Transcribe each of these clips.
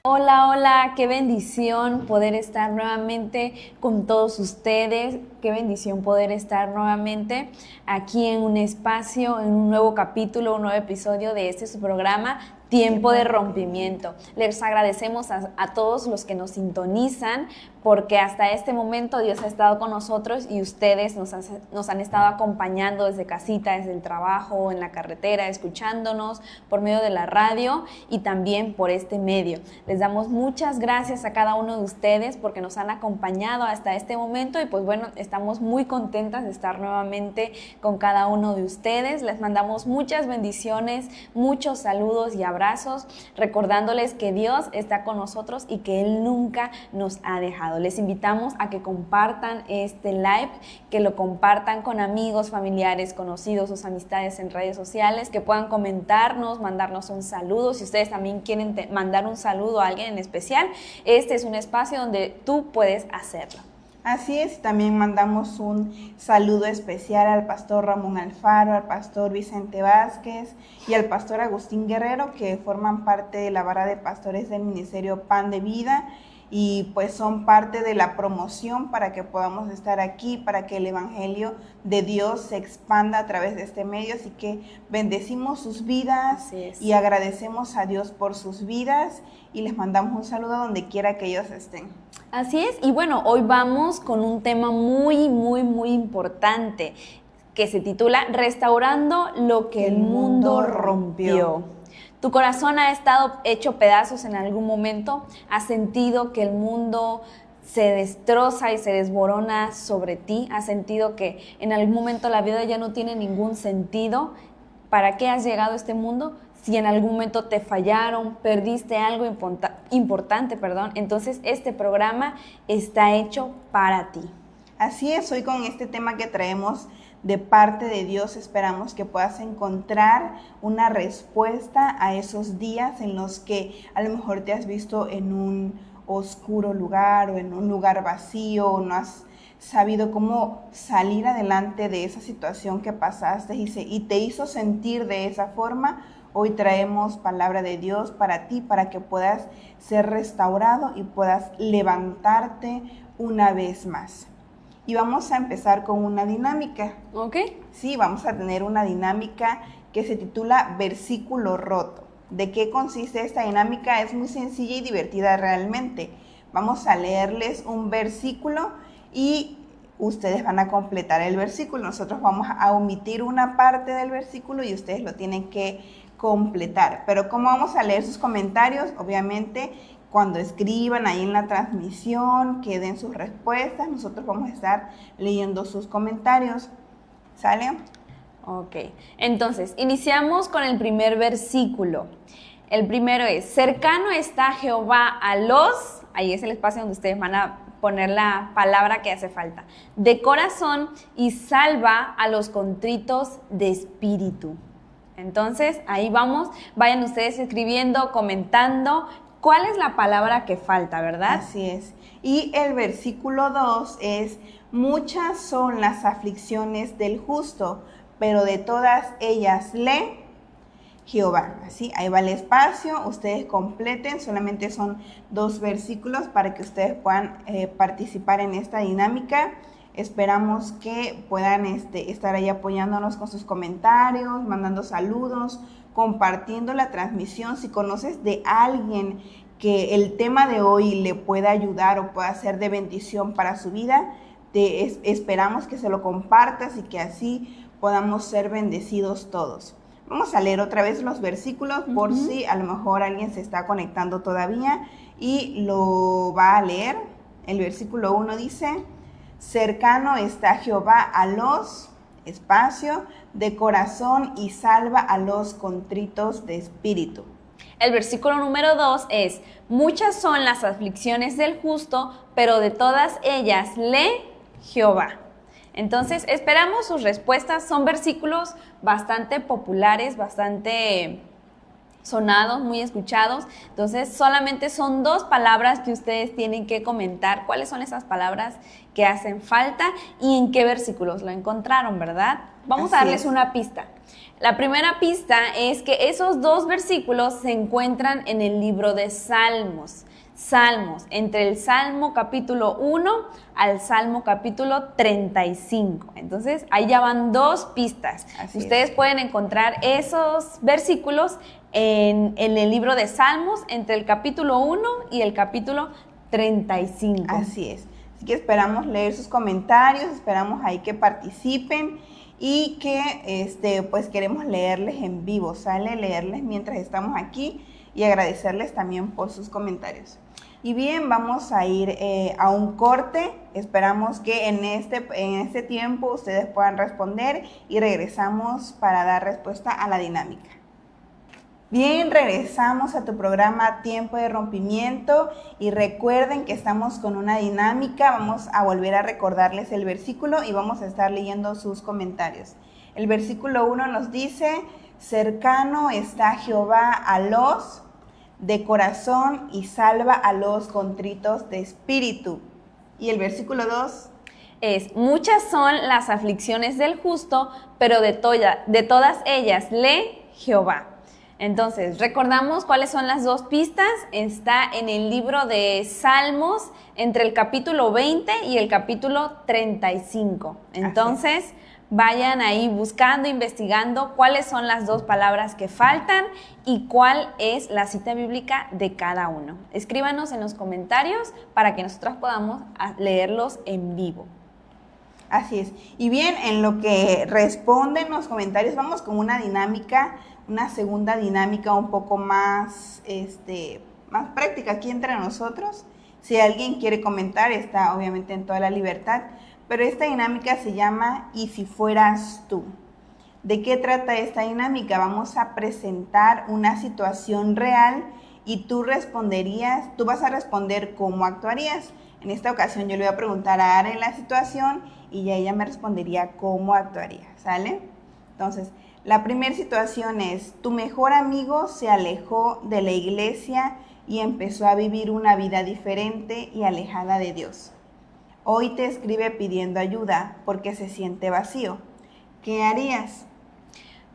Hola, hola, qué bendición poder estar nuevamente con todos ustedes, qué bendición poder estar nuevamente aquí en un espacio, en un nuevo capítulo, un nuevo episodio de este su programa, Tiempo de Rompimiento. Les agradecemos a todos los que nos sintonizan porque hasta este momento Dios ha estado con nosotros y ustedes nos han estado acompañando desde casita, desde el trabajo, en la carretera, escuchándonos por medio de la radio y también por este medio. Les damos muchas gracias a cada uno de ustedes porque nos han acompañado hasta este momento y pues bueno, estamos muy contentas de estar nuevamente con cada uno de ustedes. Les mandamos muchas bendiciones, muchos saludos y abrazos, recordándoles que Dios está con nosotros y que Él nunca nos ha dejado. Les invitamos a que compartan este live, que lo compartan con amigos, familiares, conocidos, sus amistades en redes sociales, que puedan comentarnos, mandarnos un saludo. Si ustedes también quieren mandar un saludo a alguien en especial, este es un espacio donde tú puedes hacerlo. Así es, también mandamos un saludo especial al pastor Ramón Alfaro, al pastor Vicente Vázquez y al pastor Agustín Guerrero, que forman parte de la vara de pastores del Ministerio Pan de Vida y pues son parte de la promoción para que podamos estar aquí, para que el Evangelio de Dios se expanda a través de este medio. Así que bendecimos sus vidas y agradecemos a Dios por sus vidas y les mandamos un saludo donde quiera que ellos estén. Así es, y bueno, hoy vamos con un tema muy importante que se titula Restaurando lo que el mundo rompió. ¿Tu corazón ha estado hecho pedazos en algún momento? ¿Has sentido que el mundo se destroza y se desborona sobre ti? ¿Has sentido que en algún momento la vida ya no tiene ningún sentido? ¿Para qué has llegado a este mundo? Si en algún momento te fallaron, perdiste algo importante, entonces este programa está hecho para ti. Así es, hoy con este tema que traemos de parte de Dios esperamos que puedas encontrar una respuesta a esos días en los que a lo mejor te has visto en un oscuro lugar o en un lugar vacío, o no has sabido cómo salir adelante de esa situación que pasaste y te hizo sentir de esa forma. Hoy traemos palabra de Dios para ti, para que puedas ser restaurado y puedas levantarte una vez más. Y vamos a empezar con una dinámica. ¿Ok? Sí, vamos a tener una dinámica que se titula Versículo Roto. ¿De qué consiste esta dinámica? Es muy sencilla y divertida realmente. Vamos a leerles un versículo y ustedes van a completar el versículo. Nosotros vamos a omitir una parte del versículo y ustedes lo tienen que completar. Pero como vamos a leer sus comentarios, obviamente cuando escriban ahí en la transmisión, que den sus respuestas, nosotros vamos a estar leyendo sus comentarios. ¿Sale? Ok, entonces iniciamos con el primer versículo. El primero es: cercano está Jehová a los, ahí es el espacio donde ustedes van a poner la palabra que hace falta, de corazón, y salva a los contritos de espíritu. Entonces ahí vamos, vayan ustedes escribiendo, comentando cuál es la palabra que falta, ¿verdad? Así es. Y el versículo 2 es: muchas son las aflicciones del justo, pero de todas ellas Jehová. Así, ahí va el espacio, ustedes completen, solamente son 2 versículos para que ustedes puedan participar en esta dinámica. Esperamos que puedan estar ahí apoyándonos con sus comentarios, mandando saludos, compartiendo la transmisión. Si conoces de alguien que el tema de hoy le pueda ayudar o pueda ser de bendición para su vida, esperamos que se lo compartas y que así podamos ser bendecidos todos. Vamos a leer otra vez los versículos por si a lo mejor alguien se está conectando todavía y lo va a leer. El versículo 1 dice: cercano está Jehová a los, espacio, de corazón, y salva a los contritos de espíritu. El versículo número 2 es: muchas son las aflicciones del justo, pero de todas ellas Jehová. Entonces, esperamos sus respuestas. Son versículos bastante populares, bastante sonados, muy escuchados. Entonces, solamente son 2 palabras que ustedes tienen que comentar. ¿Cuáles son esas palabras que hacen falta y en qué versículos lo encontraron, verdad? Vamos a darles una pista. La primera pista es que esos dos versículos se encuentran en el libro de Salmos. Salmos, entre el Salmo capítulo 1 al Salmo capítulo 35. Entonces, ahí ya van dos pistas. Así Ustedes es. pueden encontrar esos versículos en el libro de Salmos, entre el capítulo 1 y el capítulo 35. Así es. Así que esperamos leer sus comentarios, esperamos ahí que participen y que pues queremos leerles en vivo, ¿sale? Leerles mientras estamos aquí y agradecerles también por sus comentarios. Y bien, vamos a ir a un corte. Esperamos que en este tiempo ustedes puedan responder y regresamos para dar respuesta a la dinámica. Bien, regresamos a tu programa Tiempo de Rompimiento y recuerden que estamos con una dinámica. Vamos a volver a recordarles el versículo y vamos a estar leyendo sus comentarios. El versículo 1 nos dice: cercano está Jehová a los de corazón y salva a los contritos de espíritu. Y el versículo 2 es: muchas son las aflicciones del justo, pero de todas ellas lee Jehová. Entonces, recordamos cuáles son las dos pistas. Está en el libro de Salmos, entre el capítulo 20 y el capítulo 35. Entonces, vayan ahí buscando, investigando cuáles son las dos palabras que faltan y cuál es la cita bíblica de cada uno. Escríbanos en los comentarios para que nosotros podamos leerlos en vivo. Así es. Y bien, en lo que responden los comentarios, vamos con una dinámica, una segunda dinámica un poco más práctica aquí entre nosotros. Si alguien quiere comentar, está obviamente en toda la libertad, pero esta dinámica se llama ¿y si fueras tú? ¿De qué trata esta dinámica? Vamos a presentar una situación real y tú vas a responder cómo actuarías. En esta ocasión yo le voy a preguntar a Ara la situación y ya ella me respondería cómo actuaría, ¿sale? Entonces, la primera situación es: tu mejor amigo se alejó de la iglesia y empezó a vivir una vida diferente y alejada de Dios. Hoy te escribe pidiendo ayuda porque se siente vacío. ¿Qué harías?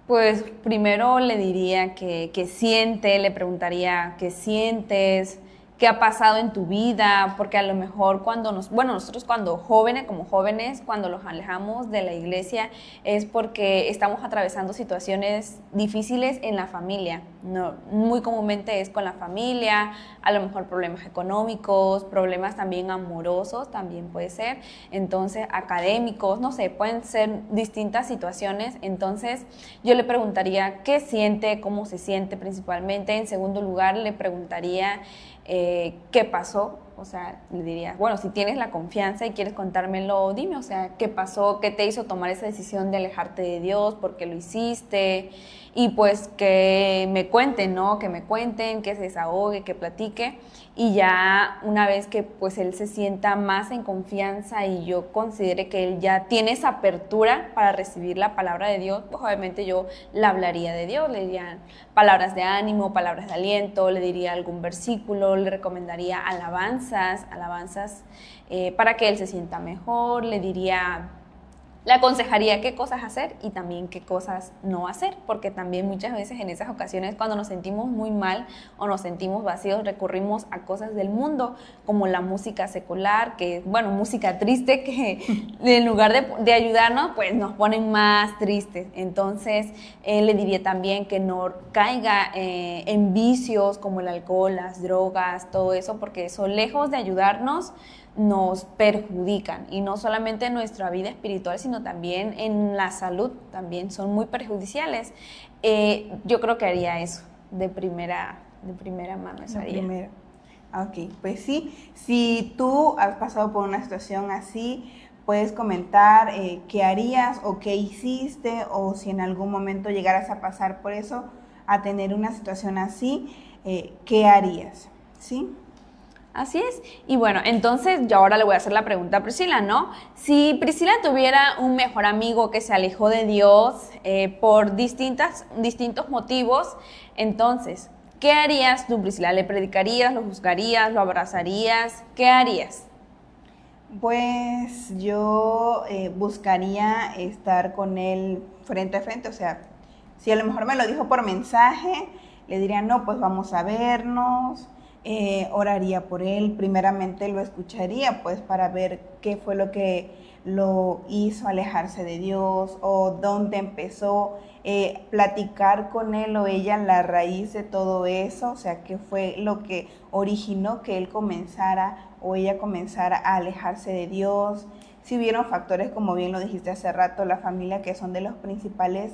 Pues primero le diría que siente, le preguntaría qué sientes, qué ha pasado en tu vida, porque a lo mejor nosotros cuando jóvenes, cuando los alejamos de la iglesia es porque estamos atravesando situaciones difíciles en la familia. No, muy comúnmente es con la familia, a lo mejor problemas económicos, problemas también amorosos, también puede ser, entonces académicos, no sé, pueden ser distintas situaciones. Entonces yo le preguntaría qué siente, cómo se siente principalmente. En segundo lugar, le preguntaría qué pasó. O sea, le diría, bueno, si tienes la confianza y quieres contármelo, dime, o sea, ¿qué pasó? ¿Qué te hizo tomar esa decisión de alejarte de Dios? ¿Por qué lo hiciste? Y pues que me cuenten, ¿no? Que me cuenten, que se desahogue, que platique. Y ya una vez que pues él se sienta más en confianza y yo considere que él ya tiene esa apertura para recibir la palabra de Dios, pues obviamente yo le hablaría de Dios, le diría palabras de ánimo, palabras de aliento, le diría algún versículo, le recomendaría alabanzas para que él se sienta mejor, le aconsejaría qué cosas hacer y también qué cosas no hacer, porque también muchas veces en esas ocasiones cuando nos sentimos muy mal o nos sentimos vacíos recurrimos a cosas del mundo como la música secular, música triste que en lugar de ayudarnos pues nos ponen más tristes. Entonces le diría también que no caiga en vicios como el alcohol, las drogas, todo eso, porque eso lejos de ayudarnos nos perjudican, y no solamente en nuestra vida espiritual, sino también en la salud, también son muy perjudiciales. Yo creo que haría eso de primera mano. Eso haría. Ok, pues sí, si tú has pasado por una situación así, puedes comentar qué harías o qué hiciste, o si en algún momento llegaras a pasar por eso, a tener una situación así, ¿qué harías? ¿Sí? Así es. Y bueno, entonces yo ahora le voy a hacer la pregunta a Priscila, ¿no? Si Priscila tuviera un mejor amigo que se alejó de Dios por distintos motivos, entonces, ¿qué harías tú, Priscila? ¿Le predicarías, lo juzgarías, lo abrazarías? ¿Qué harías? Pues yo buscaría estar con él frente a frente, o sea, Si a lo mejor me lo dijo por mensaje, le diría, no, pues vamos a vernos, oraría por él, primeramente lo escucharía, pues para ver qué fue lo que lo hizo alejarse de Dios o dónde empezó, platicar con él o ella la raíz de todo eso, o sea, qué fue lo que originó que él comenzara o ella comenzara a alejarse de Dios. Si hubieron factores, como bien lo dijiste hace rato, la familia, que son de los principales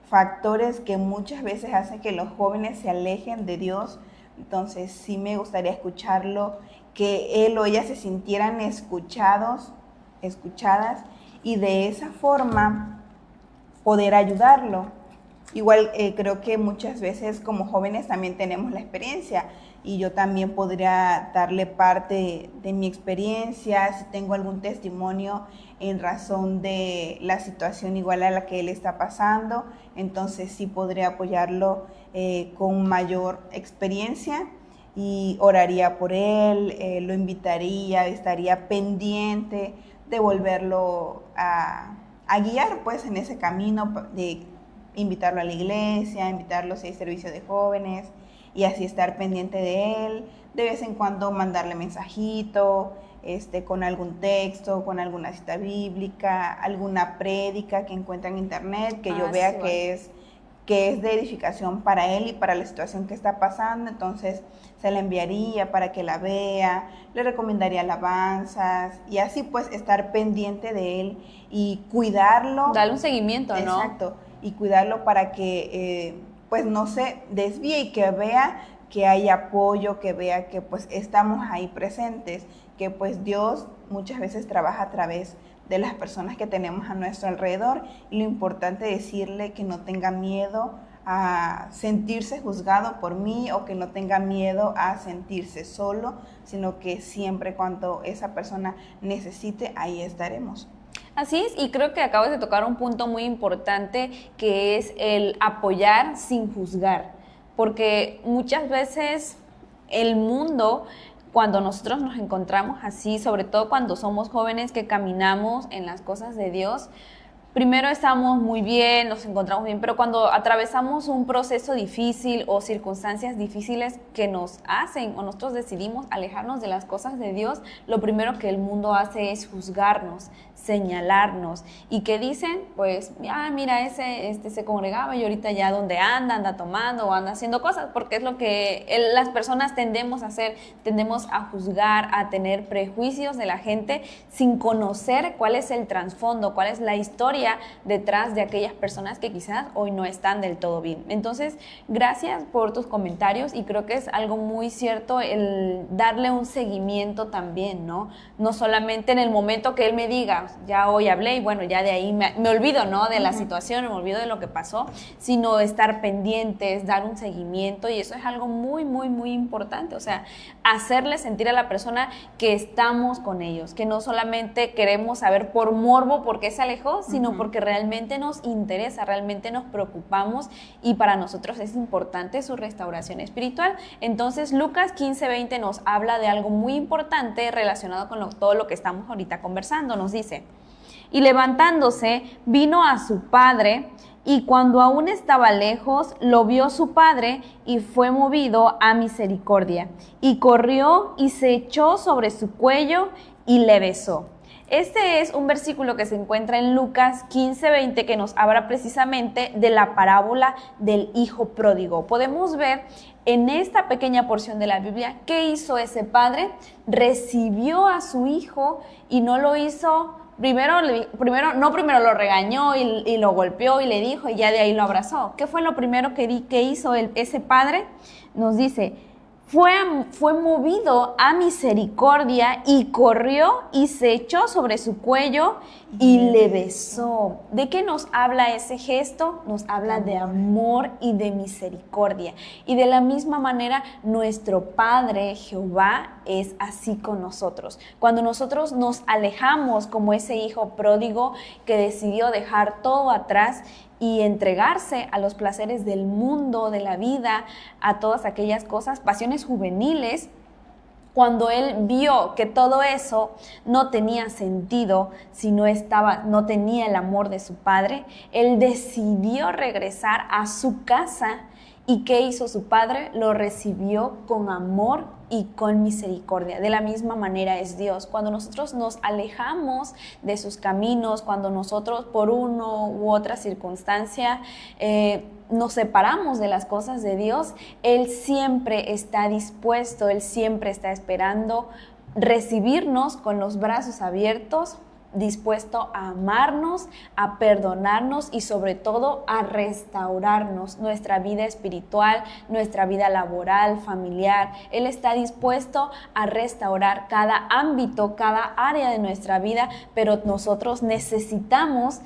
factores que muchas veces hacen que los jóvenes se alejen de Dios. Entonces sí me gustaría escucharlo, que él o ella se sintieran escuchadas, y de esa forma poder ayudarlo. Igual creo que muchas veces como jóvenes también tenemos la experiencia, y yo también podría darle parte de mi experiencia, si tengo algún testimonio en razón de la situación igual a la que él está pasando, entonces sí podría apoyarlo con mayor experiencia, y oraría por él, lo invitaría, estaría pendiente de volverlo a guiar pues en ese camino, de invitarlo a la iglesia, invitarlo si hay servicio de jóvenes, y así estar pendiente de él, de vez en cuando mandarle mensajito, con algún texto, con alguna cita bíblica, alguna prédica que encuentre en internet, que yo vea sí, que es de edificación para él y para la situación que está pasando, entonces se la enviaría para que la vea, le recomendaría alabanzas, y así pues estar pendiente de él y cuidarlo. Darle un seguimiento, ¿no? Exacto, y cuidarlo para que pues no se desvíe, y que vea que hay apoyo, que vea que pues estamos ahí presentes, que pues Dios muchas veces trabaja a través de las personas que tenemos a nuestro alrededor, y lo importante es decirle que no tenga miedo a sentirse juzgado por mí, o que no tenga miedo a sentirse solo, sino que siempre cuando esa persona necesite, ahí estaremos. Así es, y creo que acabas de tocar un punto muy importante, que es el apoyar sin juzgar, porque muchas veces el mundo, cuando nosotros nos encontramos así, sobre todo cuando somos jóvenes que caminamos en las cosas de Dios, primero estamos muy bien, nos encontramos bien, pero cuando atravesamos un proceso difícil o circunstancias difíciles que nos hacen o nosotros decidimos alejarnos de las cosas de Dios, lo primero que el mundo hace es juzgarnos, señalarnos. ¿Y qué dicen? Pues, mira, ese se congregaba y ahorita ya donde anda tomando o anda haciendo cosas, porque es lo que las personas tendemos a hacer, tendemos a juzgar, a tener prejuicios de la gente sin conocer cuál es el trasfondo, cuál es la historia detrás de aquellas personas que quizás hoy no están del todo bien. Entonces, gracias por tus comentarios, y creo que es algo muy cierto el darle un seguimiento también, ¿no? No solamente en el momento que él me diga, ya hoy hablé y bueno, ya de ahí me olvido, ¿no? De la situación, me olvido de lo que pasó, sino estar pendientes, dar un seguimiento, y eso es algo muy, muy, muy importante, o sea, hacerle sentir a la persona que estamos con ellos, que no solamente queremos saber por morbo por qué se alejó, sino porque realmente nos interesa, realmente nos preocupamos, y para nosotros es importante su restauración espiritual. Entonces, Lucas 15:20 nos habla de algo muy importante relacionado con todo lo que estamos ahorita conversando. Nos dice: y levantándose, vino a su padre, y cuando aún estaba lejos, lo vio su padre, y fue movido a misericordia, y corrió y se echó sobre su cuello y le besó. Este es un versículo que se encuentra en Lucas 15:20, que nos habla precisamente de la parábola del hijo pródigo. Podemos ver en esta pequeña porción de la Biblia qué hizo ese padre. Recibió a su hijo y no lo hizo... Primero lo regañó y lo golpeó y le dijo, y ya de ahí lo abrazó. ¿Qué fue lo primero que hizo ese padre? Nos dice: fue movido a misericordia, y corrió y se echó sobre su cuello y le besó. ¿De qué nos habla ese gesto? Nos habla de amor y de misericordia. Y de la misma manera, nuestro Padre Jehová es así con nosotros. Cuando nosotros nos alejamos como ese hijo pródigo que decidió dejar todo atrás y entregarse a los placeres del mundo, de la vida, a todas aquellas cosas, pasiones juveniles, Cuando él vio que todo eso no tenía sentido, si no tenía el amor de su padre, él decidió regresar a su casa. ¿Y qué hizo su padre? Lo recibió con amor y con misericordia. De la misma manera es Dios. Cuando nosotros nos alejamos de sus caminos, cuando nosotros por uno u otra circunstancia nos separamos de las cosas de Dios, Él siempre está dispuesto, Él siempre está esperando recibirnos con los brazos abiertos, dispuesto a amarnos, a perdonarnos y sobre todo a restaurarnos nuestra vida espiritual, nuestra vida laboral, familiar. Él está dispuesto a restaurar cada ámbito, cada área de nuestra vida, pero nosotros necesitamos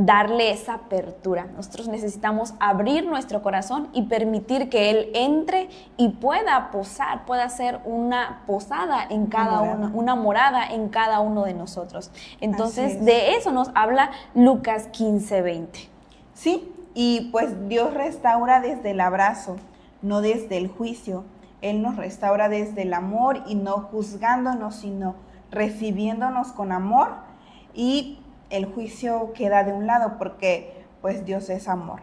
darle esa apertura. Nosotros necesitamos abrir nuestro corazón y permitir que Él entre y pueda posar, pueda hacer una posada en cada uno, una morada en cada uno de nosotros. Entonces, de eso nos habla Lucas 15:20. Sí, y pues Dios restaura desde el abrazo, no desde el juicio. Él nos restaura desde el amor y no juzgándonos, sino recibiéndonos con amor, y el juicio queda de un lado porque pues Dios es amor,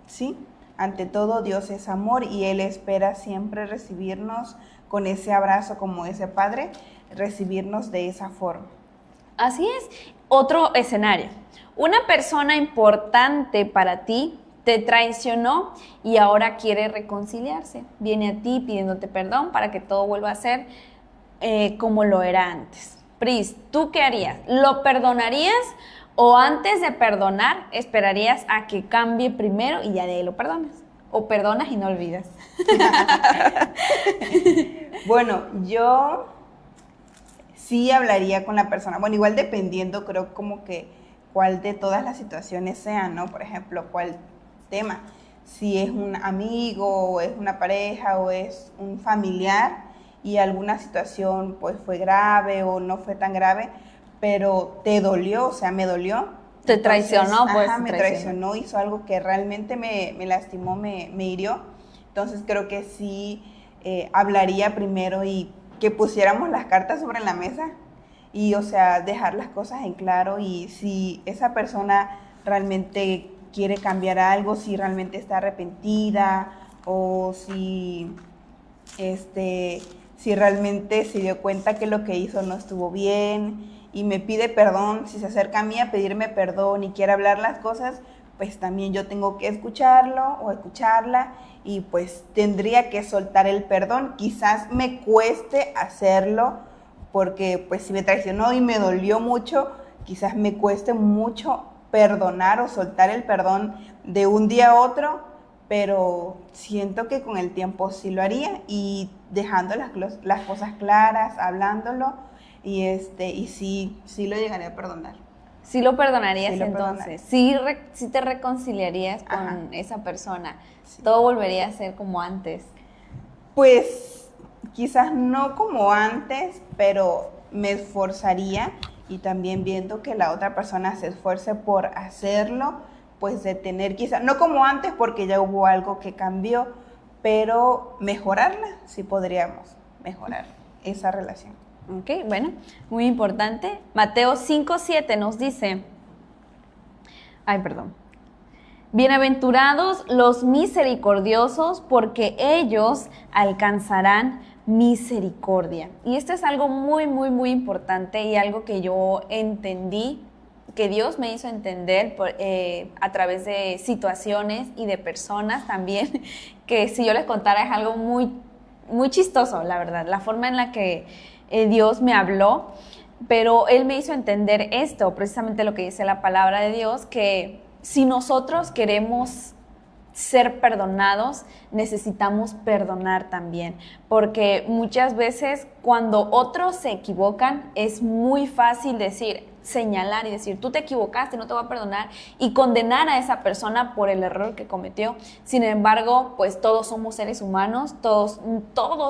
¿sí? Ante todo Dios es amor y Él espera siempre recibirnos con ese abrazo como ese padre, recibirnos de esa forma. Así es. Otro escenario. Una persona importante para ti te traicionó y ahora quiere reconciliarse. Viene a ti pidiéndote perdón para que todo vuelva a ser como lo era antes. Pris, ¿tú qué harías? ¿Lo perdonarías o antes de perdonar esperarías a que cambie primero y ya de ahí lo perdonas? ¿O perdonas y no olvidas? Bueno, yo sí hablaría con la persona. Bueno, igual dependiendo, creo como que cuál de todas las situaciones sean, ¿no? Por ejemplo, cuál tema. Si es un amigo, o es una pareja, o es un familiar, y alguna situación pues fue grave o no fue tan grave, pero te dolió, o sea, me dolió. Te traicionó, pues. Ajá, me traicionó, hizo algo que realmente me lastimó, me hirió. Entonces creo que sí hablaría primero y que pusiéramos las cartas sobre la mesa y, o sea, dejar las cosas en claro, y si esa persona realmente quiere cambiar algo, si realmente está arrepentida o si realmente se dio cuenta que lo que hizo no estuvo bien y me pide perdón, si se acerca a mí a pedirme perdón y quiere hablar las cosas, pues también yo tengo que escucharlo o escucharla, y pues tendría que soltar el perdón. Quizás me cueste hacerlo porque pues si me traicionó y me dolió mucho, quizás me cueste mucho perdonar o soltar el perdón de un día a otro, pero siento que con el tiempo sí lo haría, y dejando las cosas claras, hablándolo, y sí lo llegaré a perdonar. Sí lo perdonarías, Sí lo entonces. Sí te reconciliarías con Ajá. esa persona. Sí. Todo volvería a ser como antes. Pues quizás no como antes, pero me esforzaría, y también viendo que la otra persona se esfuerce por hacerlo, pues de tener quizás, no como antes porque ya hubo algo que cambió, pero mejorarla, sí podríamos mejorar esa relación. Ok, bueno, muy importante. Mateo 5:7 nos dice, bienaventurados los misericordiosos, porque ellos alcanzarán misericordia. Y esto es algo muy, muy, muy importante, y algo que yo entendí, que Dios me hizo entender a través de situaciones y de personas también, que si yo les contara es algo muy, muy chistoso, la verdad, la forma en la que Dios me habló, pero Él me hizo entender esto, precisamente lo que dice la palabra de Dios, que si nosotros queremos ser perdonados, necesitamos perdonar también, porque muchas veces cuando otros se equivocan es muy fácil señalar y decir, tú te equivocaste, no te voy a perdonar, y condenar a esa persona por el error que cometió. Sin embargo, pues todos somos seres humanos, todos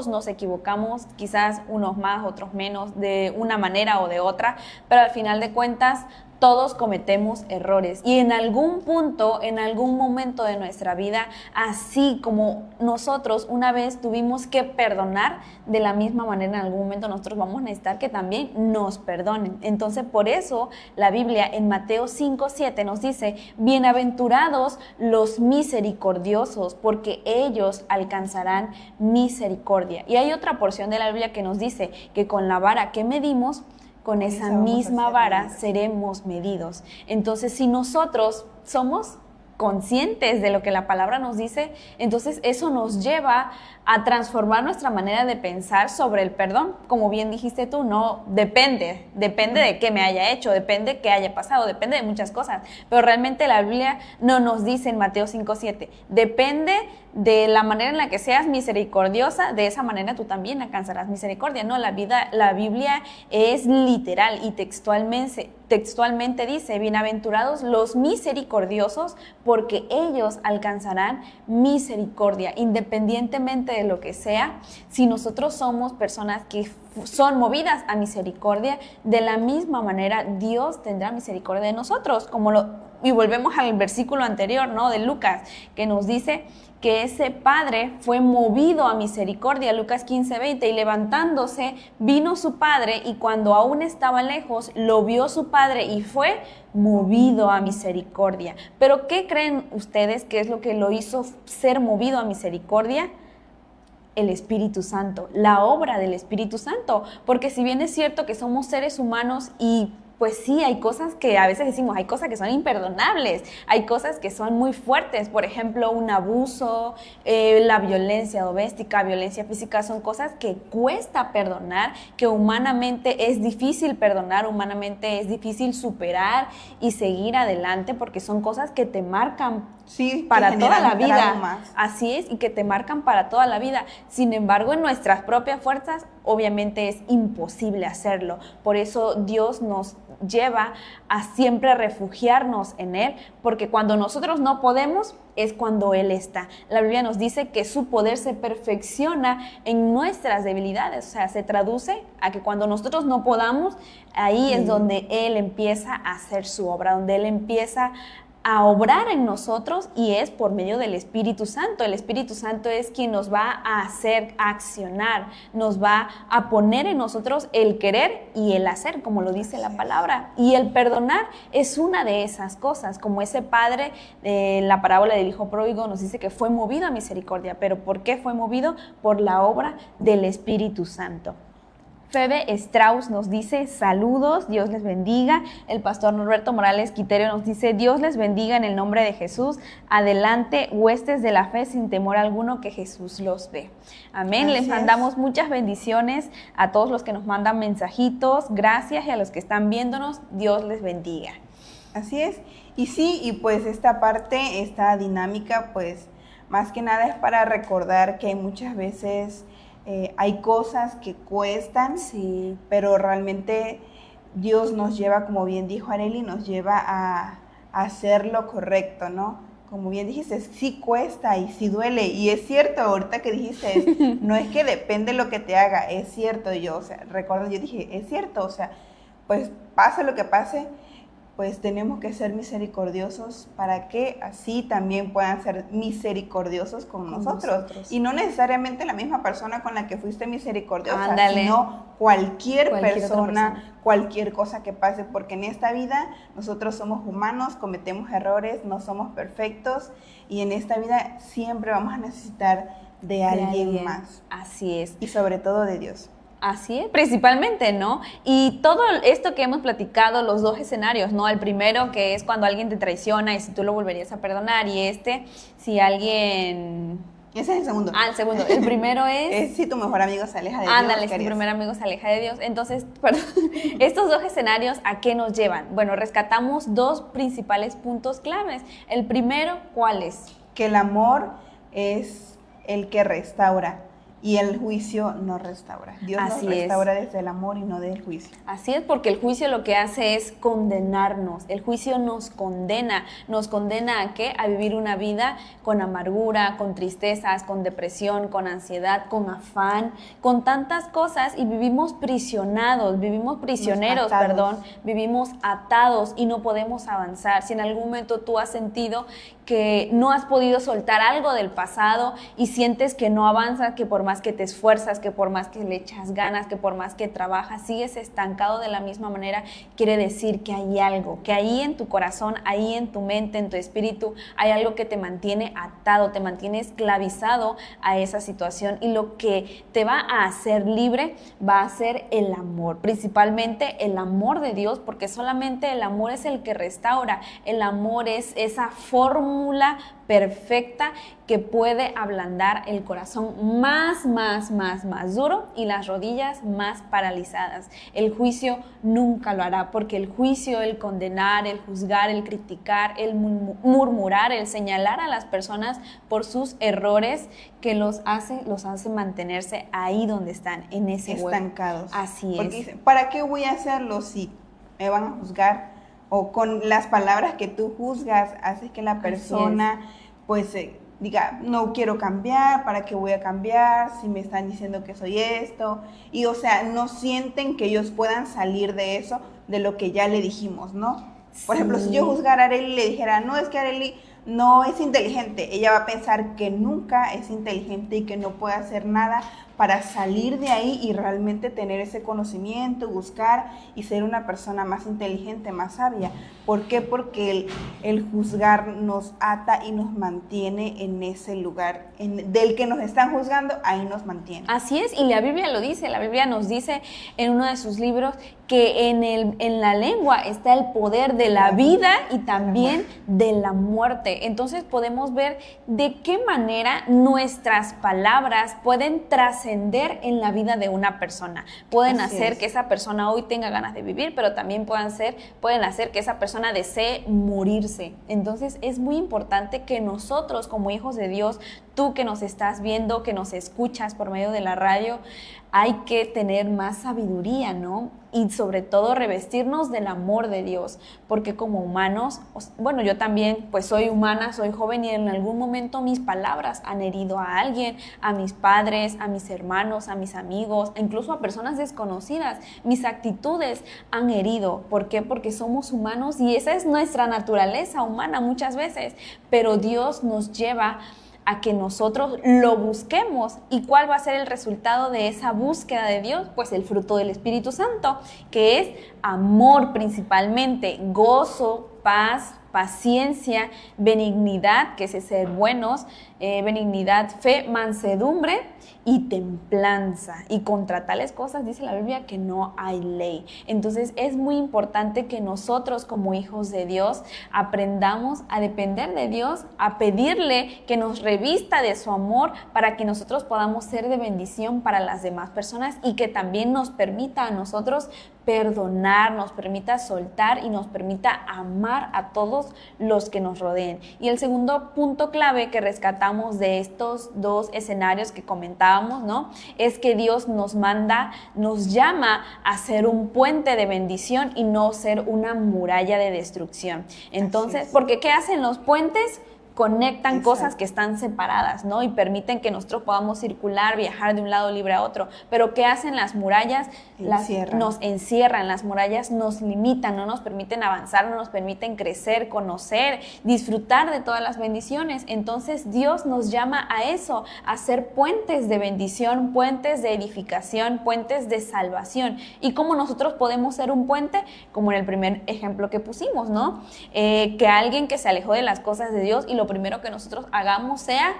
nos equivocamos, quizás unos más, otros menos, de una manera o de otra, pero al final de cuentas Todos cometemos errores y en algún punto, en algún momento de nuestra vida, así como nosotros una vez tuvimos que perdonar, de la misma manera en algún momento nosotros vamos a necesitar que también nos perdonen. Entonces por eso la Biblia en Mateo 5:7 nos dice: bienaventurados los misericordiosos, porque ellos alcanzarán misericordia. Y hay otra porción de la Biblia que nos dice que con la vara que medimos, con esa misma vara seremos medidos. Entonces, si nosotros somos conscientes de lo que la palabra nos dice, entonces eso nos lleva a transformar nuestra manera de pensar sobre el perdón. Como bien dijiste tú, no depende de qué me haya hecho, depende de qué haya pasado, depende de muchas cosas, pero realmente la Biblia no nos dice en Mateo 5:7, depende de la manera en la que seas misericordiosa, de esa manera tú también alcanzarás misericordia. No, la Biblia es literal y textualmente dice: bienaventurados los misericordiosos, porque ellos alcanzarán misericordia. Independientemente de lo que sea, si nosotros somos personas que son movidas a misericordia, de la misma manera Dios tendrá misericordia de nosotros, y volvemos al versículo anterior, ¿no?, de Lucas, que nos dice que ese padre fue movido a misericordia, Lucas 15:20, y levantándose vino su padre, y cuando aún estaba lejos lo vio su padre y fue movido a misericordia. Pero ¿qué creen ustedes que es lo que lo hizo ser movido a misericordia? El Espíritu Santo, la obra del Espíritu Santo, porque si bien es cierto que somos seres humanos y pues sí, hay cosas que a veces decimos, hay cosas que son imperdonables, hay cosas que son muy fuertes, por ejemplo, un abuso, la violencia doméstica, violencia física, son cosas que cuesta perdonar, que humanamente es difícil perdonar, humanamente es difícil superar y seguir adelante, porque son cosas que te marcan para toda la vida. Traumas. Así es, y que te marcan para toda la vida. Sin embargo, en nuestras propias fuerzas, obviamente es imposible hacerlo. Por eso Dios nos lleva a siempre refugiarnos en Él, porque cuando nosotros no podemos, es cuando Él está. La Biblia nos dice que su poder se perfecciona en nuestras debilidades, o sea, se traduce a que cuando nosotros no podamos, ahí es donde Él empieza a hacer su obra, donde Él empieza a obrar en nosotros, y es por medio del Espíritu Santo. El Espíritu Santo es quien nos va a hacer accionar, nos va a poner en nosotros el querer y el hacer, como lo dice la palabra. Y el perdonar es una de esas cosas, como ese padre de la parábola del hijo pródigo nos dice que fue movido a misericordia. ¿Pero por qué fue movido? Por la obra del Espíritu Santo. Febe Strauss nos dice: saludos, Dios les bendiga. El pastor Norberto Morales Quiterio nos dice: Dios les bendiga en el nombre de Jesús. Adelante, huestes de la fe, sin temor alguno, que Jesús los ve. Amén. Les mandamos muchas bendiciones a todos los que nos mandan mensajitos. Gracias, y a los que están viéndonos, Dios les bendiga. Así es. Y sí, y pues esta parte, esta dinámica, pues más que nada es para recordar que muchas veces hay cosas que cuestan, sí, pero realmente Dios nos lleva, como bien dijo Arely, nos lleva a hacer lo correcto, ¿no? Como bien dijiste, sí cuesta y sí duele, y es cierto, ahorita que dijiste, no es que depende lo que te haga, es cierto. Yo, o sea, recuerdo, yo dije, es cierto, o sea, pues pase lo que pase, pues tenemos que ser misericordiosos para que así también puedan ser misericordiosos con nosotros. Y no necesariamente la misma persona con la que fuiste misericordiosa, sino cualquier persona, cualquier cosa que pase, porque en esta vida nosotros somos humanos, cometemos errores, no somos perfectos, y en esta vida siempre vamos a necesitar de alguien más. Así es. Y sobre todo de Dios. Así es, principalmente, ¿no? Y todo esto que hemos platicado, los dos escenarios, ¿no? El primero, que es cuando alguien te traiciona y si tú lo volverías a perdonar, y si alguien... Ese es el segundo. El segundo. El primero es si tu mejor amigo se aleja de Dios. Ándale, si tu primer amigo se aleja de Dios. Entonces, perdón, estos dos escenarios, ¿a qué nos llevan? Bueno, rescatamos dos principales puntos claves. El primero, ¿cuál es? Que el amor es el que restaura. y el juicio no restaura. Dios nos Así restaura desde el amor y no del juicio. Así es, porque el juicio lo que hace es condenarnos. El juicio nos condena. ¿Nos condena a qué? A vivir una vida con amargura, con tristezas, con depresión, con ansiedad, con afán, con tantas cosas, y vivimos prisioneros, vivimos atados y no podemos avanzar. Si en algún momento tú has sentido que no has podido soltar algo del pasado y sientes que no avanzas, que por más que te esfuerzas, que por más que le echas ganas, que por más que trabajas, sigues estancado de la misma manera, quiere decir que hay algo, que ahí en tu corazón, ahí en tu mente, en tu espíritu, hay algo que te mantiene atado, te mantiene esclavizado a esa situación, y lo que te va a hacer libre va a ser el amor, principalmente el amor de Dios, porque solamente el amor es el que restaura. El amor es esa fórmula perfecta que puede ablandar el corazón más duro y las rodillas más paralizadas. El juicio nunca lo hará, porque el juicio, el condenar, el juzgar, el criticar, el murmurar, el señalar a las personas por sus errores, que los hace mantenerse ahí donde están, en ese hueco. Estancados. Así porque es. dicen, ¿para qué voy a hacerlo si me van a juzgar? O con las palabras que tú juzgas, haces que la persona pues diga, no quiero cambiar, ¿para qué voy a cambiar? Si me están diciendo que soy esto. Y o sea, no sienten que ellos puedan salir de eso, de lo que ya le dijimos, ¿no? Por ejemplo, si yo juzgara a Arely y le dijera, no, es que Arely no es inteligente, ella va a pensar que nunca es inteligente y que no puede hacer nada para salir de ahí y realmente tener ese conocimiento, buscar y ser una persona más inteligente, más sabia. ¿Por qué? Porque el juzgar nos ata y nos mantiene en ese lugar del que nos están juzgando, ahí nos mantiene. Así es, y la Biblia lo dice, la Biblia nos dice en uno de sus libros que en la lengua está el poder de la vida y también de la muerte. Entonces podemos ver de qué manera nuestras palabras pueden trascender en la vida de una persona. Pueden hacer que esa persona hoy tenga ganas de vivir, pero también pueden hacer que esa persona desee morirse. Entonces es muy importante que nosotros, como hijos de Dios, tú que nos estás viendo, que nos escuchas por medio de la radio, hay que tener más sabiduría, ¿no? Y sobre todo revestirnos del amor de Dios, porque como humanos, bueno, yo también pues soy humana, soy joven, y en algún momento mis palabras han herido a alguien, a mis padres, a mis hermanos, a mis amigos, incluso a personas desconocidas. Mis actitudes han herido. ¿Por qué? Porque somos humanos y esa es nuestra naturaleza humana muchas veces, pero Dios nos lleva a que nosotros lo busquemos. ¿Y cuál va a ser el resultado de esa búsqueda de Dios? Pues el fruto del Espíritu Santo, que es amor principalmente, gozo, paz, paciencia, benignidad, que es ser buenos, benignidad, fe, mansedumbre y templanza. Y contra tales cosas dice la Biblia que no hay ley. Entonces es muy importante que nosotros como hijos de Dios aprendamos a depender de Dios, a pedirle que nos revista de su amor para que nosotros podamos ser de bendición para las demás personas, y que también nos permita a nosotros perdonar, nos permita soltar y nos permita amar a todos los que nos rodeen. Y el segundo punto clave que rescatamos de estos dos escenarios que comentábamos, ¿no?, es que Dios nos llama a ser un puente de bendición y no ser una muralla de destrucción. Entonces, porque ¿qué hacen los puentes? Conectan cosas que están separadas, ¿no? Y permiten que nosotros podamos circular, viajar de un lado libre a otro. Pero ¿qué hacen las murallas? Nos encierran, las murallas nos limitan, no nos permiten avanzar, no nos permiten crecer, conocer, disfrutar de todas las bendiciones. Entonces Dios nos llama a eso, a ser puentes de bendición, puentes de edificación, puentes de salvación. ¿Y cómo nosotros podemos ser un puente? Como en el primer ejemplo que pusimos, ¿no? Que alguien que se alejó de las cosas de Dios, y lo primero que nosotros hagamos sea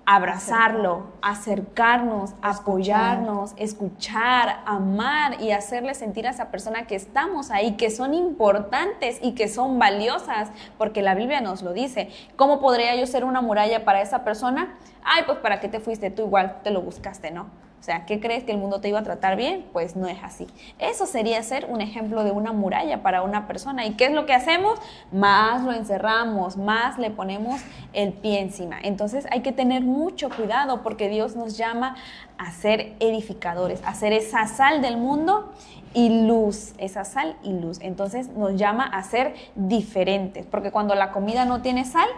abrazarlo, acercarnos, apoyarnos, escuchar, amar y hacerle sentir a esa persona que estamos ahí, que son importantes y que son valiosas, porque la Biblia nos lo dice. ¿Cómo podría yo ser una muralla para esa persona? Ay, pues ¿para qué te fuiste? Tú igual te lo buscaste, ¿no? sea, ¿qué crees que el mundo te iba a tratar bien? Pues no es así. Eso sería ser un ejemplo de una muralla para una persona. ¿Y qué es lo que hacemos? Más lo encerramos, más le ponemos el pie encima. Entonces hay que tener mucho cuidado porque Dios nos llama a ser edificadores, a ser esa sal del mundo y luz, esa sal y luz. Entonces nos llama a ser diferentes, porque cuando la comida no tiene sal,